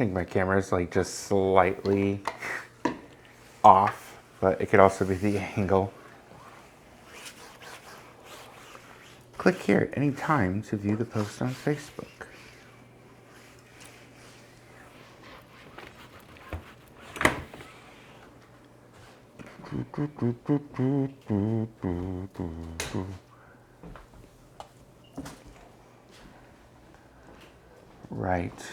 think my camera is like just slightly off, but it could also be the angle. Click here at any time to view the post on Facebook. Write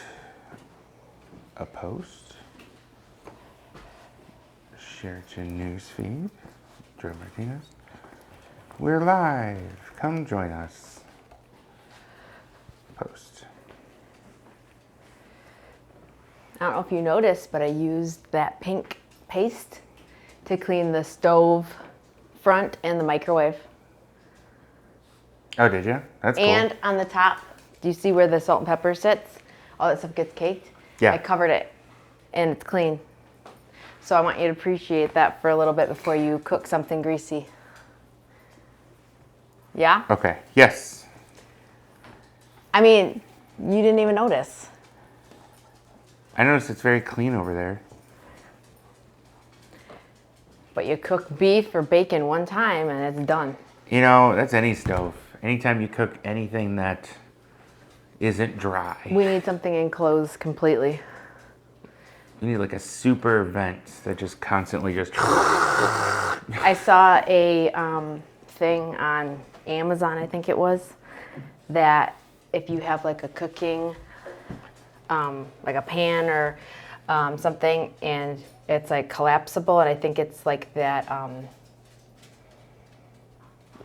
a post. Share to newsfeed. Joe Martinez. We're live. Come join us. Post. I don't know if you noticed, but I used that pink paste to clean the stove front and the microwave. Oh, did you? That's cool. And on the top, do you see where the salt and pepper sits? All that stuff gets caked. Yeah. I covered it, and it's clean. So I want you to appreciate that for a little bit before you cook something greasy. Yeah? Okay. Yes. I mean, you didn't even notice. I noticed it's very clean over there. But you cook beef or bacon one time, and it's done. You know, that's any stove. Anytime you cook anything that isn't dry. We need something enclosed completely. You need like a super vent that just constantly just... I saw a thing on Amazon, I think it was, that if you have like a cooking, like a pan or something, and it's like collapsible, and I think it's like that,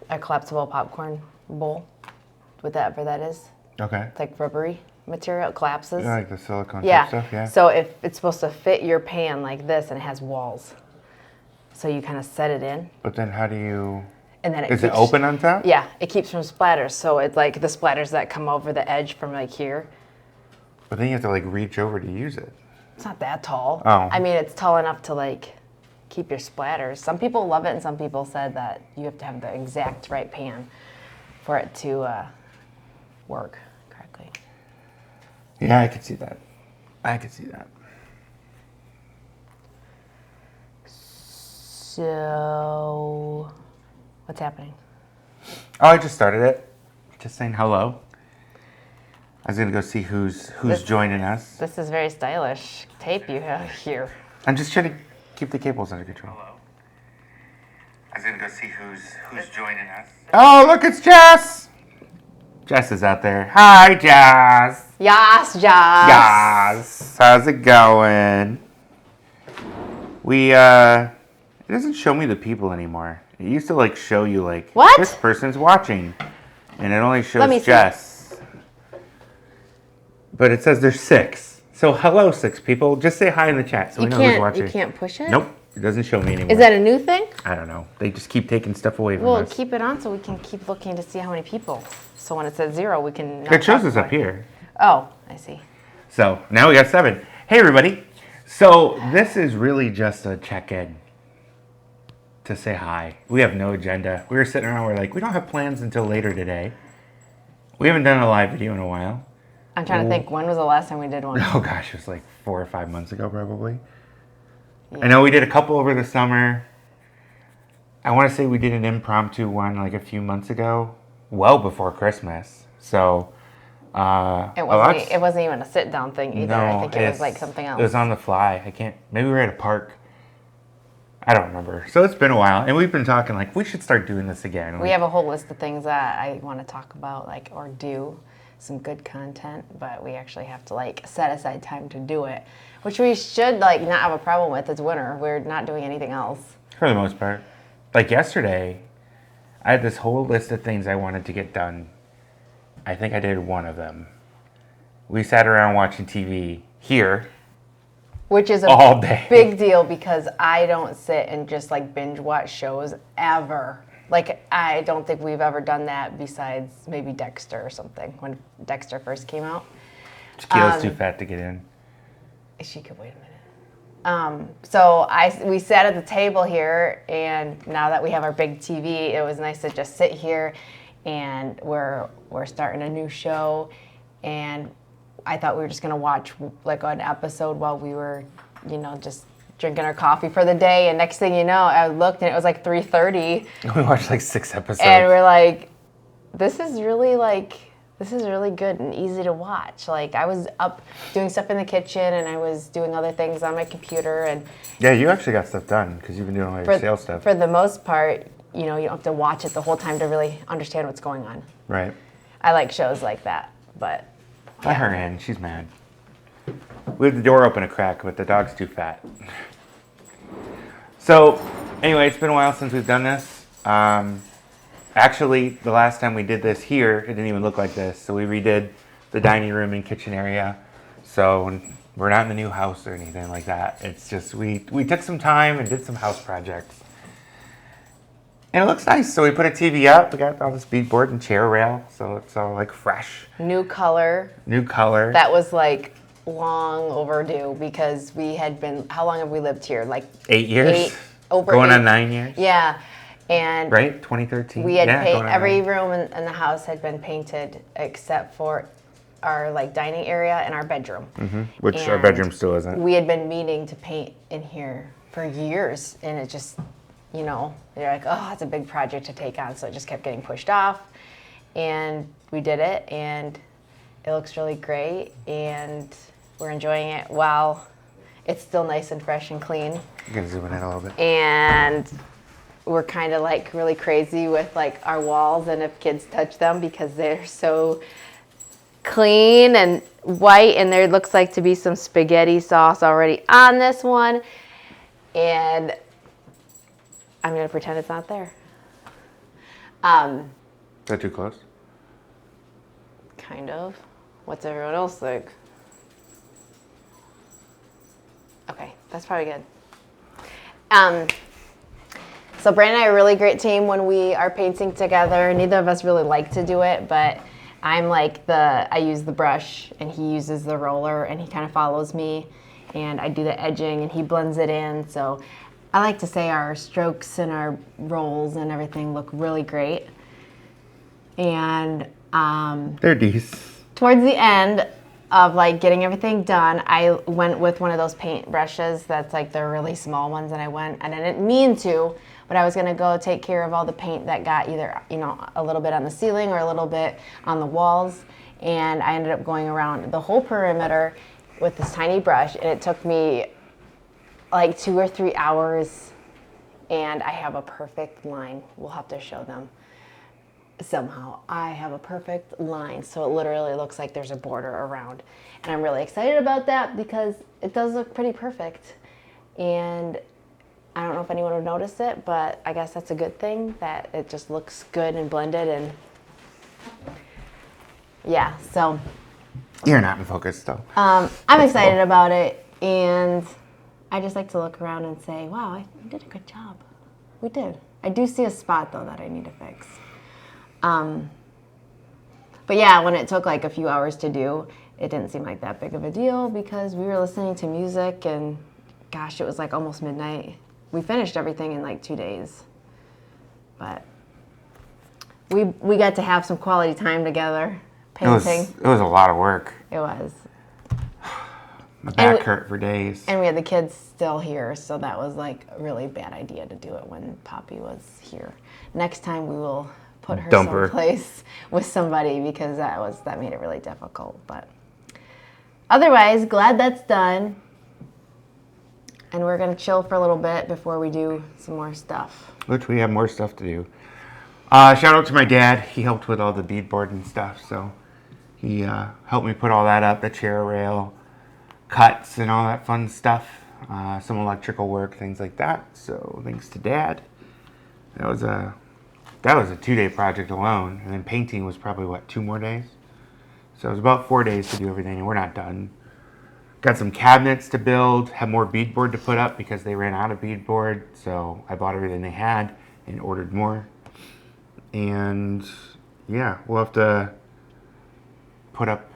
a collapsible popcorn bowl, whatever that is. Okay. It's like rubbery material, it collapses. Yeah, like the silicone Yeah. stuff, yeah. So if it's supposed to fit your pan like this, and it has walls, so you kind of set it in, But then how do you... and then Is it open on top? Yeah, it keeps from splatters. So it's like the splatters that come over the edge from like here. But then you have to like reach over to use it. It's not that tall. Oh. I mean, it's tall enough to like keep your splatters. Some people love it, and some people said that you have to have the exact right pan for it to work correctly. Yeah, I could see that. I could see that. So, what's happening? Oh, I just started it. Just saying hello. I was gonna go see who's joining us. This is very stylish tape you have here. I'm just trying to keep the cables under control. Hello. I was gonna go see who's joining us. Oh, look, it's Jess. Jess is out there. Hi, Jess. Yes, Josh. Yes. How's it going? It doesn't show me the people anymore. It used to like show you like What? this person's watching, and it only Let shows me see. Jess. But it says there's 6. So hello, 6 people. Just say hi in the chat so we know who's watching. You can't push it? Nope, it doesn't show me anymore. Is that a new thing? I don't know. They just keep taking stuff away from Well, us. keep it on so we can keep looking to see how many people. So when it says 0, we can. Not It shows talk us up about it. here. Oh, I see. So now we got 7. Hey everybody. So this is really just a check-in to say hi. We have no agenda. We were sitting around, we're like, we don't have plans until later today. We haven't done a live video in a while. I'm trying to think. When was the last time we did one? Oh gosh, it was like 4 or 5 months ago probably. Yeah. I know we did a couple over the summer. I want to say we did an impromptu one like a few months ago, well before Christmas. So It wasn't even a sit down thing either. I think it was like something else. It was on the fly. Maybe we were at a park. I don't remember. So it's been a while, and we've been talking like we should start doing this again. We have a whole list of things that I want to talk about, like, or do some good content, but we actually have to like set aside time to do it, which we should like not have a problem with. It's winter. We're not doing anything else. For the most part. Like yesterday, I had this whole list of things I wanted to get done. I think I did one of them. We sat around watching TV here. Which is a all day. big deal because I don't sit and just like binge watch shows ever. Like, I don't think we've ever done that besides maybe Dexter or something, when Dexter first came out. Tequila's too fat to get in. She could wait a minute. So we sat at the table here, and now that we have our big TV, it was nice to just sit here, and we're starting a new show, and I thought we were just gonna watch like an episode while we were, just drinking our coffee for the day. And next thing you know, I looked and it was like 3:30, We watched like 6 episodes. and we're like, this is really good and easy to watch. Like I was up doing stuff in the kitchen and I was doing other things on my computer and. Yeah, you actually got stuff done because you've been doing all your sales stuff. For the most part, you don't have to watch it the whole time to really understand what's going on. Right. I like shows like that, but. Let her in. She's mad. We have the door open a crack, but the dog's too fat. So, anyway, it's been a while since we've done this. Actually, the last time we did this here, it didn't even look like this. So we redid the dining room and kitchen area. So we're not in the new house or anything like that. It's just we took some time and did some house projects. And it looks nice. So we put a TV up. We got all this beadboard and chair rail. So it's all like fresh. New color. New color. That was like long overdue because we had been, how long have we lived here? Like 8 years? Over Going 8. on 9 years? Yeah. And right? 2013? we had going on every 9. room in the house had been painted except for our like dining area and our bedroom. Which our And bedroom still isn't. we had been meaning to paint in here for years, and it just, they're like, oh, it's a big project to take on, so it just kept getting pushed off. And we did it, and it looks really great, and we're enjoying it while it's still nice and fresh and clean. You can zoom in a little bit. And we're kind of like really crazy with like our walls and if kids touch them because they're so clean and white, and there looks like to be some spaghetti sauce already on this one, and I'm gonna pretend it's not there. Is that too close? Kind of. What's everyone else think? Okay, that's probably good. So Brandon and I are a really great team when we are painting together. Neither of us really like to do it, but I'm like I use the brush and he uses the roller and he kind of follows me, and I do the edging and he blends it in. So I like to say our strokes and our rolls and everything look really great. And They're decent. towards the end of like getting everything done, I went with one of those paint brushes that's like the really small ones, and I didn't mean to, but I was gonna go take care of all the paint that got either, a little bit on the ceiling or a little bit on the walls, and I ended up going around the whole perimeter with this tiny brush, and it took me like 2 or 3 hours, and I have a perfect line. We'll have to show them. Somehow I have a perfect line, so it literally looks like there's a border around, and I'm really excited about that because it does look pretty perfect. And I don't know if anyone would notice it, but I guess that's a good thing that it just looks good and blended. And yeah, so You're not in focus though. I'm excited about it, and I just like to look around and say, wow, I did a good job. We did. I do see a spot though that I need to fix. But yeah, when it took like a few hours to do, it didn't seem like that big of a deal because we were listening to music, and gosh, it was like almost midnight. We finished everything in like 2 days. But we got to have some quality time together painting. It was a lot of work. It was. My back hurt for days. And we had the kids still here, so that was like a really bad idea to do it when Poppy was here. Next time we will put her someplace with somebody because that made it really difficult. But otherwise, glad that's done. And we're gonna chill for a little bit before we do some more stuff. Which we have more stuff to do. Shout out to my dad. He helped with all the beadboard and stuff, so he helped me put all that up, the chair rail, cuts and all that fun stuff. Some electrical work, things like that. So thanks to Dad. That was a 2-day project alone, and then painting was probably 2 more days. So it was about 4 days to do everything, and we're not done. Got some cabinets to build, have more beadboard to put up because they ran out of beadboard. So I bought everything they had and ordered more. And yeah, we'll have to put up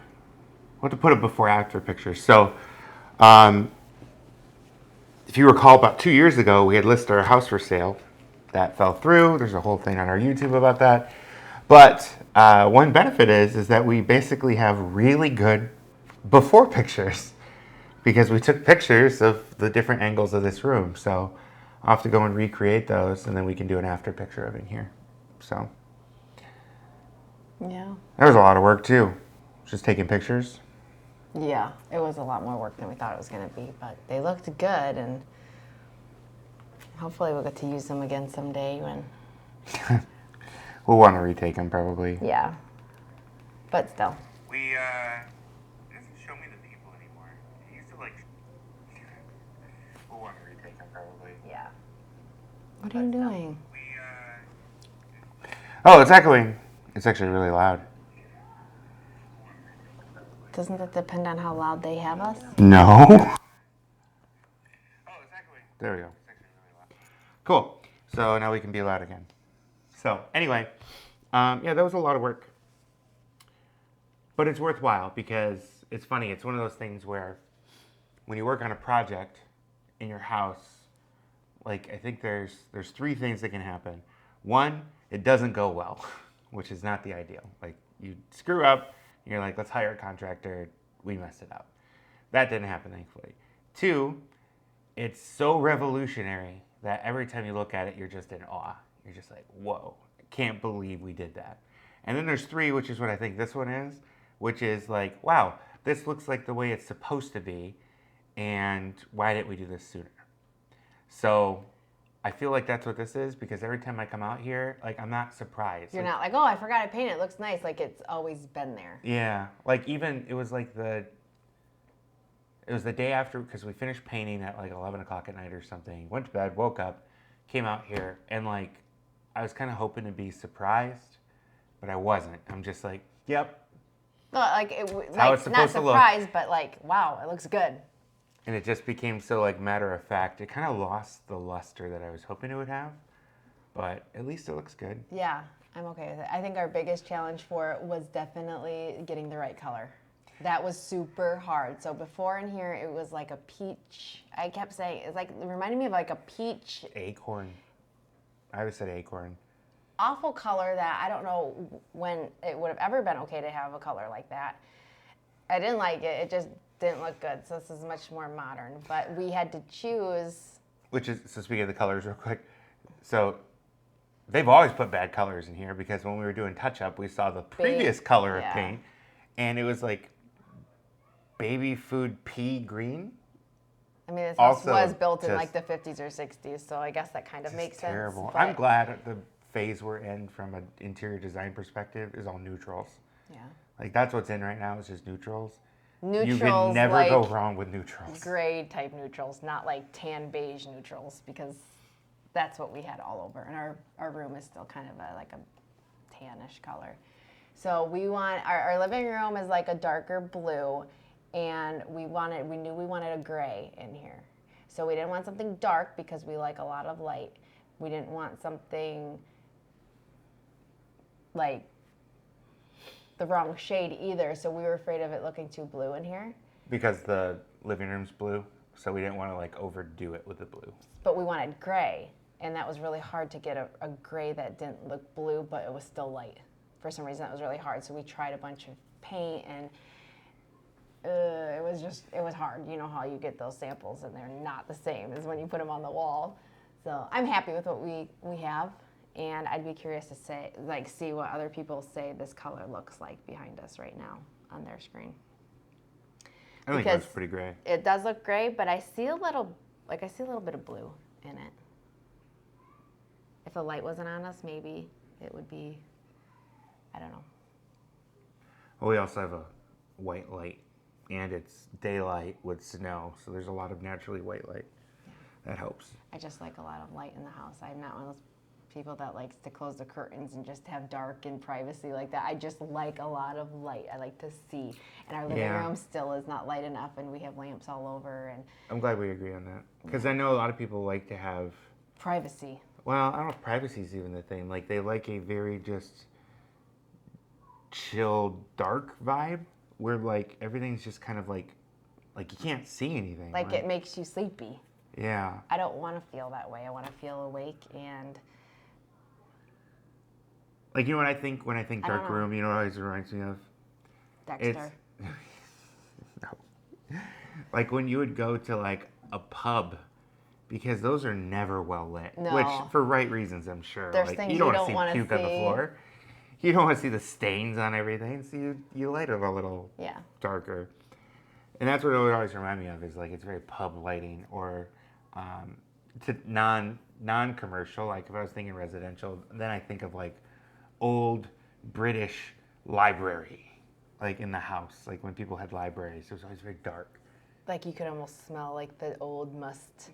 before after pictures. So if you recall, about 2 years ago, we had listed our house for sale. That fell through. There's a whole thing on our YouTube about that. But one benefit is that we basically have really good before pictures because we took pictures of the different angles of this room. So I'll have to go and recreate those, and then we can do an after picture of it here. So Yeah. that was a lot of work too, just taking pictures. Yeah, it was a lot more work than we thought it was going to be, but they looked good, and hopefully we'll get to use them again someday when. We'll want to retake them probably. Yeah, but still. We, it doesn't show me the people anymore. It used to like. We'll want to retake them probably. Yeah. What are you doing? Oh, it's echoing. It's actually really loud. Doesn't that depend on how loud they have us? No. Oh, it's echoing. There we go. It's actually really loud. Cool. So now we can be loud again. So anyway, yeah, that was a lot of work. But it's worthwhile because it's funny. It's one of those things where when you work on a project in your house, like I think there's three things that can happen. One, it doesn't go well, which is not the ideal. Like you screw up, and you're like, let's hire a contractor. We messed it up. That didn't happen, thankfully. Two, it's so revolutionary that every time you look at it, you're just in awe. You're just like, whoa, I can't believe we did that. And then there's three, which is what I think this one is, which is like, wow, this looks like the way it's supposed to be, and why didn't we do this sooner? So I feel like that's what this is because every time I come out here, like I'm not surprised. You're like, not like, oh, I forgot to paint it. It looks nice. Like it's always been there. Yeah, like even it was the day after because we finished painting at like 11 o'clock at night or something. Went to bed, woke up, came out here, and like I was kind of hoping to be surprised, but I wasn't. I'm just like, yep. No, like how it's not supposed to look. surprised, but like, wow, it looks good. And it just became so like matter of fact. It kind of lost the luster that I was hoping it would have, but at least it looks good. Yeah, I'm okay with it. I think our biggest challenge for it was definitely getting the right color. That was super hard. So before in here, it was like a peach. I kept saying, it's like, it reminded me of like a peach. Acorn. I always said acorn. Awful color that I don't know when it would have ever been okay to have a color like that. I didn't like it. It just didn't look good. So this is much more modern. But we had to choose. Which is, so speaking of the colors real quick, so they've always put bad colors in here because when we were doing touch-up, we saw the previous color of paint, and it was like baby food pea green. I mean, this house Also, was built in just- like the 50s or 60s, so I guess that kind of makes sense. Terrible. but- I'm glad the phase we're in from an interior design perspective is all neutrals. Yeah. Like that's what's in right now is just neutrals. You Neutrals, can never like go wrong with neutrals. gray type neutrals, not like tan beige neutrals, because that's what we had all over. And our room is still kind of like a tannish color. So we want, our living room is like a darker blue, and we knew we wanted a gray in here. So we didn't want something dark because we like a lot of light. We didn't want something like the wrong shade either, so we were afraid of it looking too blue in here. Because the living room's blue, so we didn't want to like overdo it with the blue. But we wanted gray, and that was really hard to get a gray that didn't look blue, but it was still light. For some reason, that was really hard, so we tried a bunch of paint, and it was hard. You know how you get those samples, and they're not the same as when you put them on the wall. So I'm happy with what we have. And I'd be curious to see what other people say this color looks like behind us right now on their screen. I think Because that's pretty gray. It does look gray, but I see a little bit of blue in it. If the light wasn't on us, maybe it would be, I don't know. Well, we also have a white light, and it's daylight with snow, so there's a lot of naturally white light. Yeah. That helps. I just like a lot of light in the house. I'm not one of those people that likes to close the curtains and just have dark and privacy like that. I just like a lot of light. I like to see. And our living room still is not light enough, and we have lamps all over. And I'm glad we agree on that. Because I know a lot of people like to have... privacy. Well, I don't know if privacy is even the thing. Like, they like a very just chill, dark vibe where, like, everything's just kind of like you can't see anything. Like it makes you sleepy. Yeah. I don't want to feel that way. I want to feel awake and... Like, you know what I think when I think I don't dark know. room, you know what it always reminds me of? Dexter. Like when you would go to like a pub, because those are never well lit. No. Which for right reasons, I'm sure. There's like things you don't you want to don't see wanna puke on the see. floor. You don't want to see the stains on everything, so you light it a little Yeah. darker. And that's what it would always remind me of is like it's very pub lighting or to non-commercial. Like if I was thinking residential, then I think of like old British library, like in the house, like when people had libraries. It was always very dark. Like you could almost smell like the old must.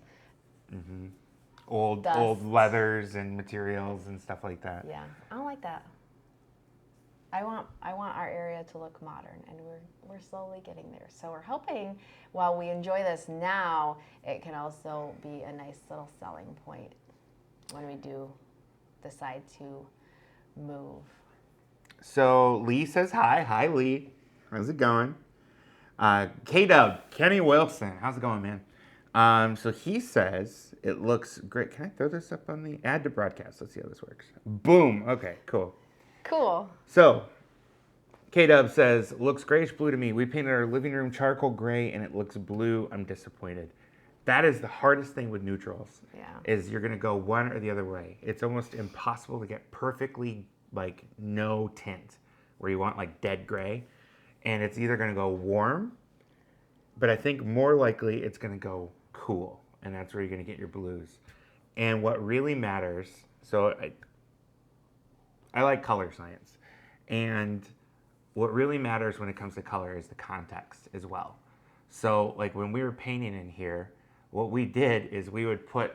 Old Dust. leathers and materials and stuff like that. Yeah, I don't like that. I want our area to look modern, and we're slowly getting there. So we're hoping while we enjoy this now, it can also be a nice little selling point when we do decide to move. So Lee says hi. Hi, Lee. How's it going? K-Dub, Kenny Wilson. How's it going, man? So he says it looks great. Can I throw this up on the add to broadcast? Let's see how this works. Boom. Okay, cool. Cool. So K-Dub says, looks grayish blue to me. We painted our living room charcoal gray and it looks blue. I'm disappointed. That is the hardest thing with neutrals. Yeah. Is you're going to go one or the other way. It's almost impossible to get perfectly like no tint where you want like dead gray. And it's either going to go warm, but I think more likely it's going to go cool. And that's where you're going to get your blues. And what really matters, so I like color science. And what really matters when it comes to color is the context as well. So like when we were painting in here, what we did is we would put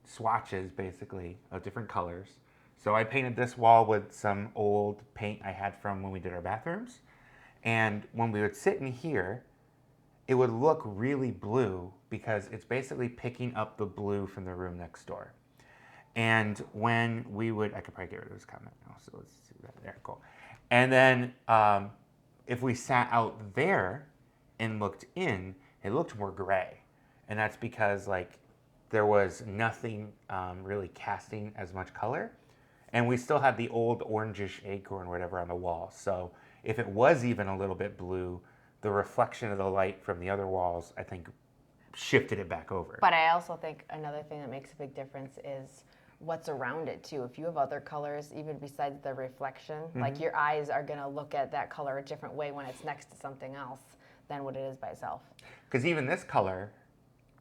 swatches basically of different colors. So I painted this wall with some old paint I had from when we did our bathrooms. And when we would sit in here, it would look really blue because it's basically picking up the blue from the room next door. And when we would, I could probably get rid of this comment now, so let's see that. There, cool. And then if we sat out there and looked in, it looked more gray. And that's because like there was nothing really casting as much color. And we still had the old orangish acorn or whatever on the wall. So if it was even a little bit blue, the reflection of the light from the other walls, I think, shifted it back over. But I also think another thing that makes a big difference is what's around it too. If you have other colors, even besides the reflection, like your eyes are gonna look at that color a different way when it's next to something else than what it is by itself. Because even this color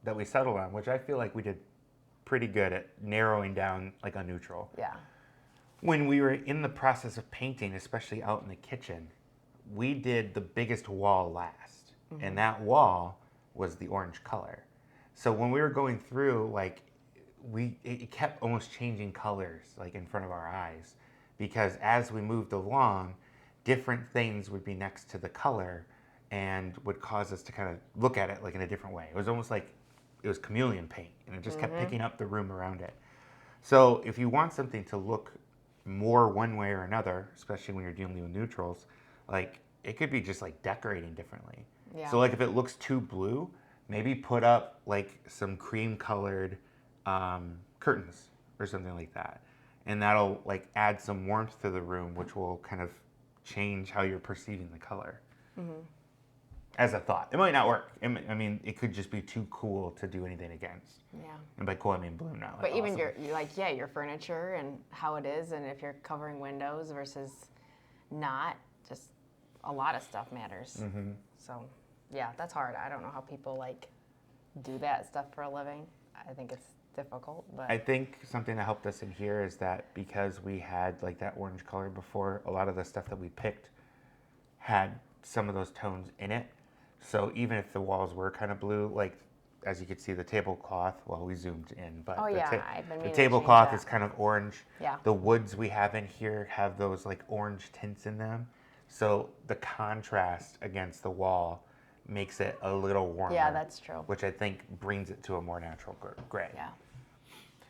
that we settled on, which I feel like we did pretty good at narrowing down like a neutral. Yeah. When we were in the process of painting, especially out in the kitchen, we did the biggest wall last. And that wall was the orange color. So when we were going through, like, it kept almost changing colors, like in front of our eyes. Because as we moved along, different things would be next to the color and would cause us to kind of look at it like in a different way. It was almost like it was chameleon paint, and it just kept picking up the room around it. So if you want something to look more one way or another, especially when you're dealing with neutrals, like it could be just like decorating differently. Yeah. So like if it looks too blue, maybe put up like some cream colored curtains or something like that. And that'll like add some warmth to the room, which will kind of change how you're perceiving the color. As a thought. It might not work. I mean, it could just be too cool to do anything against. Yeah. And by cool, I mean blue now. But even your furniture and how it is, and if you're covering windows versus not, just a lot of stuff matters. So, yeah, that's hard. I don't know how people like do that stuff for a living. I think it's difficult, but I think something that helped us in here is that because we had like that orange color before, a lot of the stuff that we picked had some of those tones in it. So even if the walls were kind of blue, like as you could see the tablecloth, well, we zoomed in, but I've been the meaning to tablecloth change is kind of orange. Yeah. The woods we have in here have those like orange tints in them. So the contrast against the wall makes it a little warmer. Yeah, that's true. Which I think brings it to a more natural gray. yeah.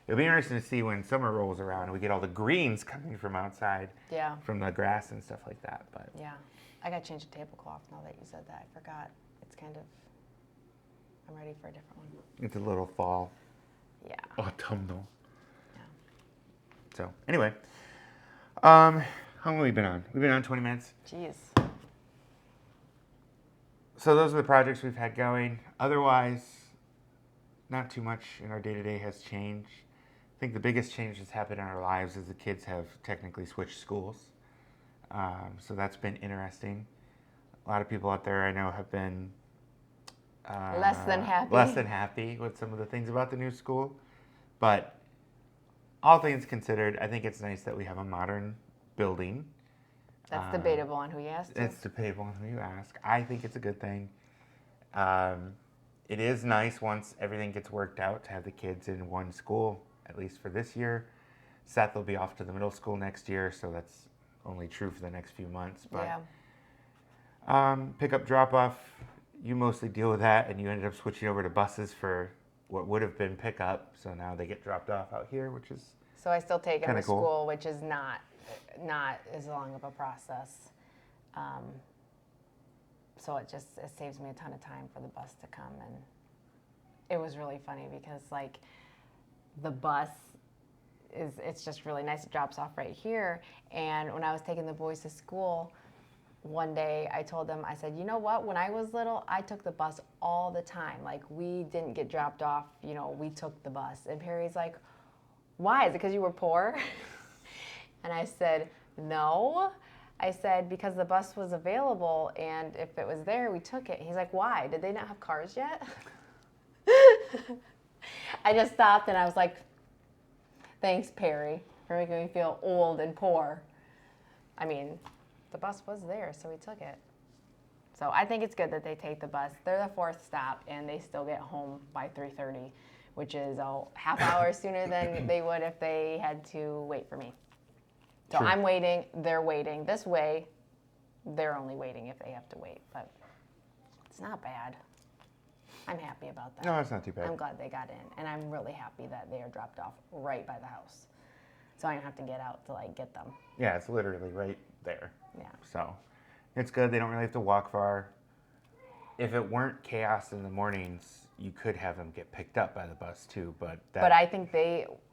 It'll be interesting to see when summer rolls around and we get all the greens coming from outside, Yeah. from the grass and stuff like that. But Yeah. I got to change the tablecloth now that you said that. I forgot. It's kind of, I'm ready for a different one. it's a little fall, Yeah. autumnal. Yeah. So anyway, how long have we been on? We've been on 20 minutes. Jeez. So So those are the projects we've had going. Otherwise, not too much in our day-to-day has changed. I think the biggest change that's happened in our lives is the kids have technically switched schools. So that's been interesting. A lot of people out there I know have been Less than happy. Less than happy with some of the things about the new school. But all things considered, I think it's nice that we have a modern building. That's debatable on who you ask. It's debatable on who you ask. I think it's a good thing. It is nice once everything gets worked out to have the kids in one school, at least for this year. Seth will be off to the middle school next year, so that's only true for the next few months. But pick up, drop off, you mostly deal with that, and you ended up switching over to buses for what would have been pickup. So now they get dropped off out here, which is So I still take them to kinda cool. school, which is not as long of a process. So it saves me a ton of time for the bus to come, and it was really funny because like the bus it's just really nice. It drops off right here, and when I was taking the boys to school one day, I told them, I said, you know what, when I was little, I took the bus all the time. Like, we didn't get dropped off, we took the bus. And Perry's like, why? Is it because you were poor? And I said, no. I said, because the bus was available, and if it was there, we took it. He's like, why? Did they not have cars yet? I just stopped, and I was like, thanks, Perry, for making me feel old and poor. I mean, the bus was there, so we took it. So I think it's good that they take the bus. They're the fourth stop, and they still get home by 3:30, which is a half hour sooner than they would if they had to wait for me. So True. I'm waiting, they're waiting. This way, they're only waiting if they have to wait, but it's not bad. I'm happy about that. No, it's not too bad. I'm glad they got in, and I'm really happy that they are dropped off right by the house. So I don't have to get out to get them. Yeah, it's literally right there. Yeah. So it's good. They don't really have to walk far. If it weren't chaos in the mornings, you could have them get picked up by the bus too. But I think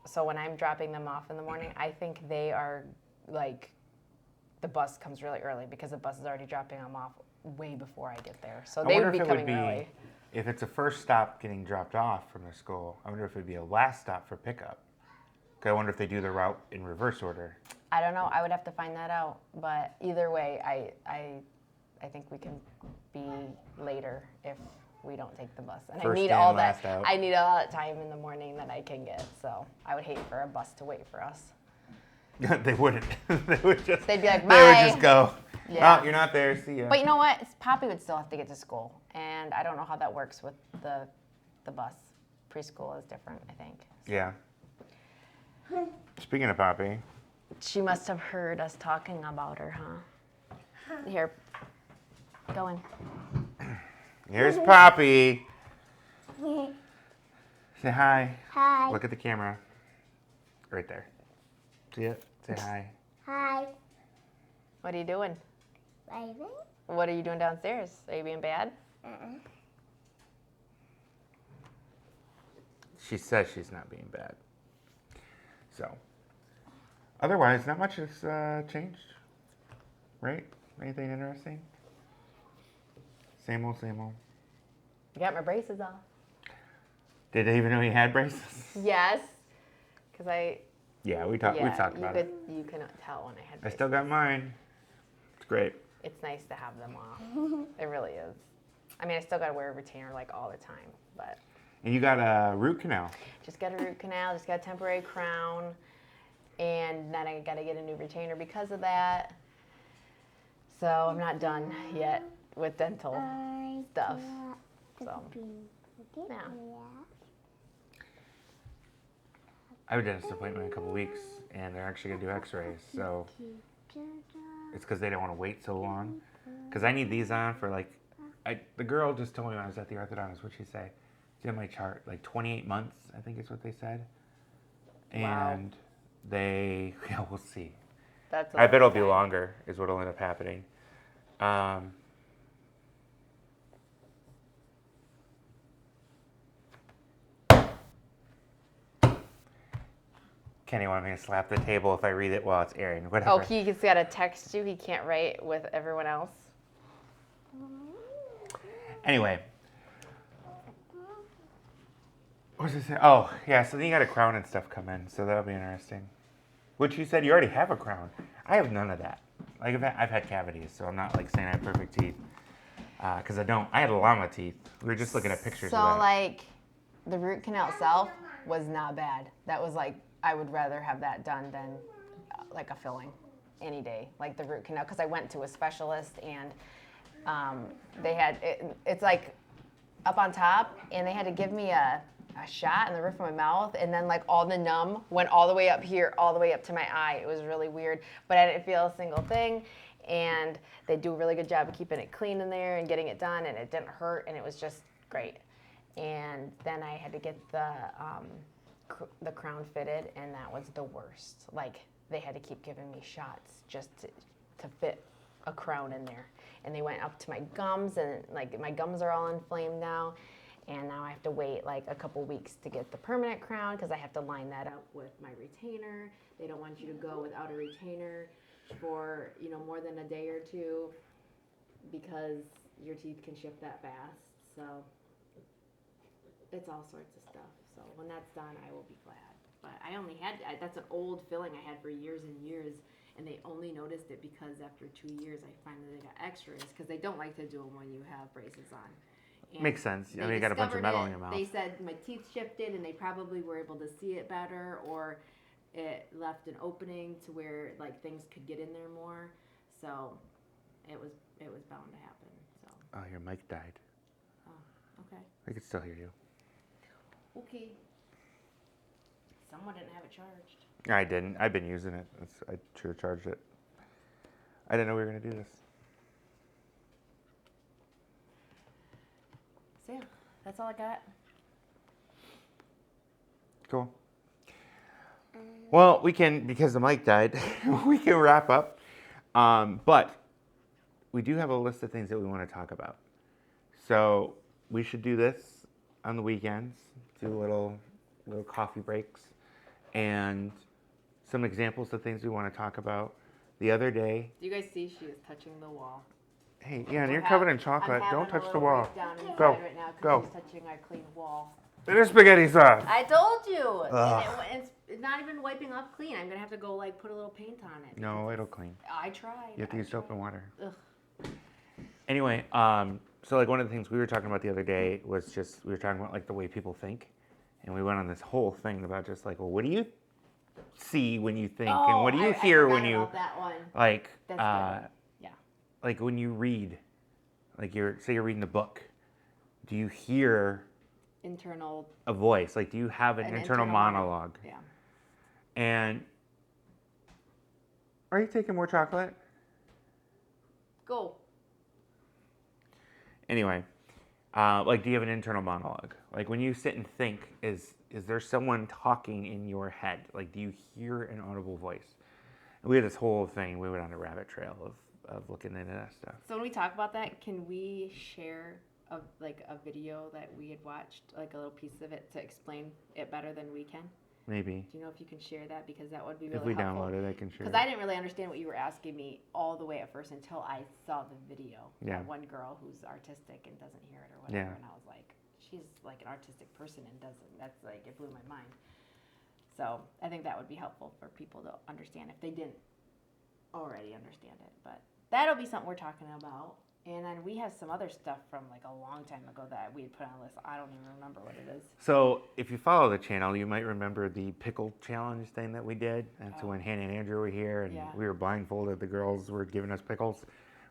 so when I'm dropping them off in the morning, I think they are the bus comes really early because the bus is already dropping them off way before I get there. So they would be coming early. If it's a first stop getting dropped off from the school, I wonder if it would be a last stop for pickup. I wonder if they do the route in reverse order. I don't know. I would have to find that out. But either way, I think we can be later if we don't take the bus. And First I need in, all last that. out. I need all that time in the morning that I can get. So I would hate for a bus to wait for us. They wouldn't. They would just. They'd be like, They would "Bye." just go. Yeah. Oh, you're not there. See ya. But you know what? Poppy would still have to get to school, and I don't know how that works with the bus. Preschool is different, I think. Yeah. Speaking of Poppy, She must have heard us talking about her, huh? Here, go in. here's Poppy. Say hi. Hi. Look at the camera. Right there. See it? Say hi. Hi. What are you doing? Baby. What are you doing downstairs? Are you being bad? She says she's not being bad. So, otherwise, not much has changed, right? Anything interesting? Same old, same old. I got my braces off. Did they even know you had braces? Yes, because Yeah, we talked about it. You can tell when I had I braces. still got mine. It's great. It's nice to have them off. It really is. I mean, I still got to wear a retainer all the time, but And you got a root canal. just got a root canal, just got a temporary crown, and then I got to get a new retainer because of that. So I'm not done yet with dental stuff. So, yeah. I have a dentist appointment in a couple weeks, and they're actually going to do x-rays. So it's because they don't want to wait so long. Because I need these on for the girl just told me when I was at the orthodontist, what'd she say? It's in my chart, 28 months, I think is what they said. Wow. And we'll see. That's a I bet it'll long be time. longer, is what'll end up happening. Kenny wanted me to slap the table if I read it while it's airing. Whatever. Oh, he's got to text you. He can't write with everyone else. Anyway. What was I saying? Oh, yeah, so then you got a crown and stuff come in, so that'll be interesting. Which you said you already have a crown. I have none of that. Like, I've had cavities, so I'm not, like, saying I have perfect teeth. Because I don't. I had llama teeth. We were just looking at pictures So, of that. like, the root canal itself was not bad. That was, like, I would rather have that done than, like, a filling any day. Like, the root canal, because I went to a specialist, and they had, it's, like, up on top, and they had to give me a shot in the roof of my mouth, and then like all the numb went all the way up here, all the way up to my eye. It was really weird, but I didn't feel a single thing, and they do a really good job of keeping it clean in there and getting it done, and it didn't hurt, and it was just great. And then I had to get the crown fitted, and that was the worst. Like, they had to keep giving me shots just to fit a crown in there, and they went up to my gums, and like my gums are all inflamed now. And now I have to wait like a couple weeks to get the permanent crown because I have to line that up with my retainer. They don't want you to go without a retainer for, more than a day or two because your teeth can shift that fast. So it's all sorts of stuff. So when that's done, I will be glad. But that's an old filling I had for years and years. And they only noticed it because after 2 years, I finally got x-rays because they don't like to do them when you have braces on. And makes sense. I mean, you got a bunch of metal in your mouth. They said my teeth shifted, and they probably were able to see it better, or it left an opening to where like things could get in there more. So it was bound to happen. So. Oh, your mic died. Oh, okay. I can still hear you. Okay. Someone didn't have it charged. I didn't. I've been using it. I should have charged it. I didn't know we were gonna do this. So yeah, that's all I got. Cool. Well, we can, because the mic died, we can wrap up. But we do have a list of things that we want to talk about. So we should do this on the weekends, do little coffee breaks, and some examples of things we want to talk about. The other day. Do you guys see she is touching the wall? Hey, yeah, you're covered in chocolate. Don't touch the wall. Go. Right now go. She's touching our clean wall. There's spaghetti sauce. I told you. And it's not even wiping off clean. I'm going to have to go like put a little paint on it. No, it'll clean. I tried. You have to use soap and water. Ugh. Anyway, so like one of the things we were talking about the other day was just, we were talking about like the way people think. And we went on this whole thing about just like, well, what do you see when you think? And what do you hear when you, that one. like, That's good. Yeah. Like when you read, like say you're reading the book, do you hear internal a voice? Like, do you have an internal monologue? Yeah. And are you taking more chocolate? Go. Anyway, like, do you have an internal monologue? Like, when you sit and think, is there someone talking in your head? Like, do you hear an audible voice? And we had this whole thing. We went on a rabbit trail of looking into that stuff. So when we talk about that, can we share a video that we had watched, like a little piece of it to explain it better than we can? Maybe. Do you know if you can share that? Because that would be really helpful. If we helpful. download it, I can share it. Because I didn't really understand what you were asking me all the way at first until I saw the video. Yeah. That one girl who's artistic and doesn't hear it or whatever. Yeah. And I was like, she's like an artistic person and doesn't. That's like, it blew my mind. So I think that would be helpful for people to understand if they didn't already understand it. But that'll be something we're talking about. And then we have some other stuff from like a long time ago that we had put on a list. I don't even remember what it is. So if you follow the channel, you might remember the pickle challenge thing that we did. That's when Hannah and Andrew were here, and we were blindfolded. The girls were giving us pickles.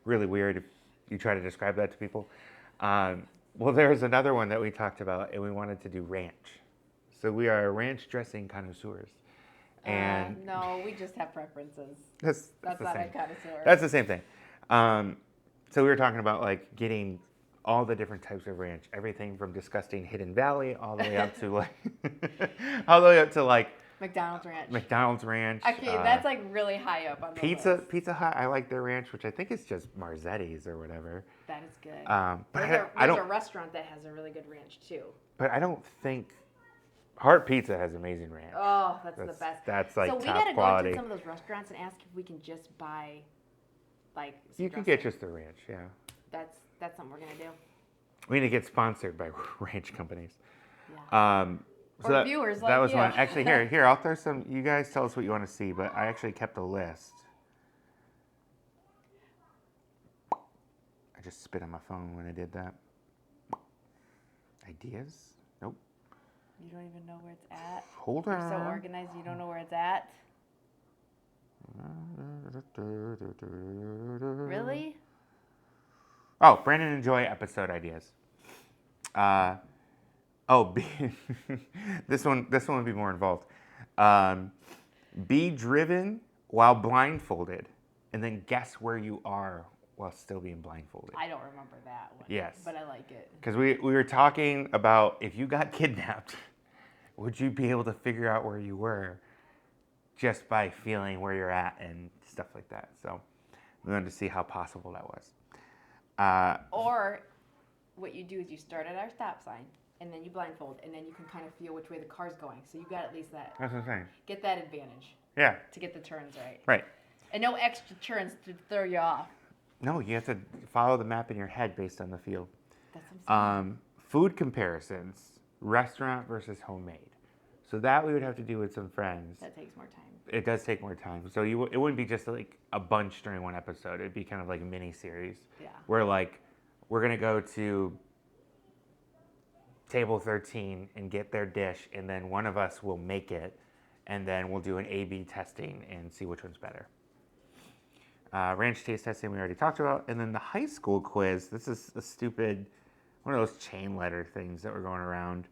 Really weird if you try to describe that to people. Well, there's another one that we talked about, and we wanted to do ranch. So we are ranch dressing connoisseurs. And no, we just have preferences. That's not the same. a connoisseur. That's the same thing. So we were talking about like getting all the different types of ranch, everything from disgusting Hidden Valley all the way up to like McDonald's ranch. McDonald's ranch. Okay, that's like really high up on the list. Pizza Hut. I like their ranch, which I think is just Marzetti's or whatever. That is good. But there's a restaurant that has a really good ranch too. But I don't think Heart Pizza has amazing ranch. Oh, that's the best. That's like top quality. So we gotta go to some of those restaurants and ask if we can just buy, like. You can get just the ranch, yeah. That's something we're gonna do. We need to get sponsored by ranch companies. Yeah. So Or that, viewers that like was you. one. Actually, here, I'll throw some. You guys tell us what you want to see, but I actually kept a list. I just spit on my phone when I did that. Ideas? Nope. You don't even know where it's at. Hold You're on. so organized, you don't know where it's at. Really? Oh, Brandon and Joy episode ideas. This one would be more involved. Be driven while blindfolded, and then guess where you are while still being blindfolded. I don't remember that one. Yes. But I like it. Because we were talking about if you got kidnapped, would you be able to figure out where you were just by feeling where you're at and stuff like that? So we wanted to see how possible that was. Or what you do is you start at our stop sign and then you blindfold and then you can kind of feel which way the car's going. So you got at least that. That's what I'm saying. Get that advantage Yeah. to get the turns right. Right. And no extra turns to throw you off. No, you have to follow the map in your head based on the field. That's what I'm saying. Food comparisons, restaurant versus homemade. So that we would have to do with some friends. That takes more time. It does take more time. So it wouldn't be just like a bunch during one episode. It'd be kind of like a mini series. Yeah. Where like we're gonna go to table 13 and get their dish, and then one of us will make it, and then we'll do an A/B testing and see which one's better. Ranch taste testing we already talked about, and then the high school quiz. This is a stupid, one of those chain letter things that were going around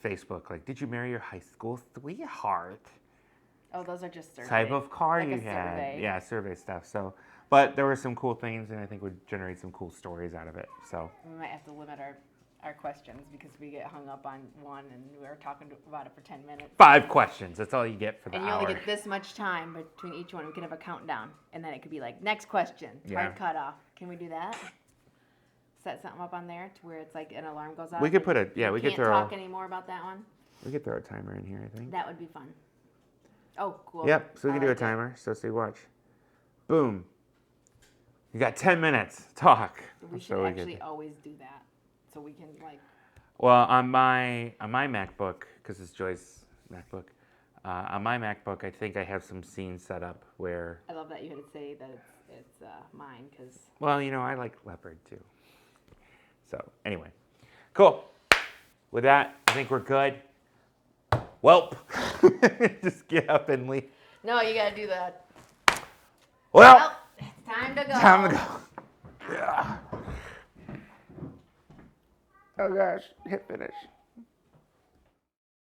Facebook. Like, did you marry your high school sweetheart? Oh, those are just surveys. Type of car like you a had. survey. Yeah, survey stuff. So, but there were some cool things, and I think would generate some cool stories out of it. So We might have to limit our questions because we get hung up on one and we were talking about it for 10 minutes. 5 questions. That's all you get for the And you hour. only get this much time between each one. We can have a countdown. And then it could be like, next question, Yeah. hard cutoff. Can we do that? Set something up on there to where it's like an alarm goes off? We could and put a you we could can't throw talk anymore about that one? we could throw a timer in here. I think. That would be fun. Oh, cool. Yep. So we I can do a like it. timer. So watch. Boom. You got 10 minutes. Talk. We should So actually could- always do that. So we can like, Well, on my MacBook, because it's Joy's MacBook, on my MacBook, I think I have some scenes set up where. I love that you had to say that it's mine because Well, you know, I like Leopard too. So anyway, cool. With that, I think we're good. Welp. Just get up and leave. no, you gotta do that. Well, It's time to go. time to go. Yeah. Oh gosh, hit finish.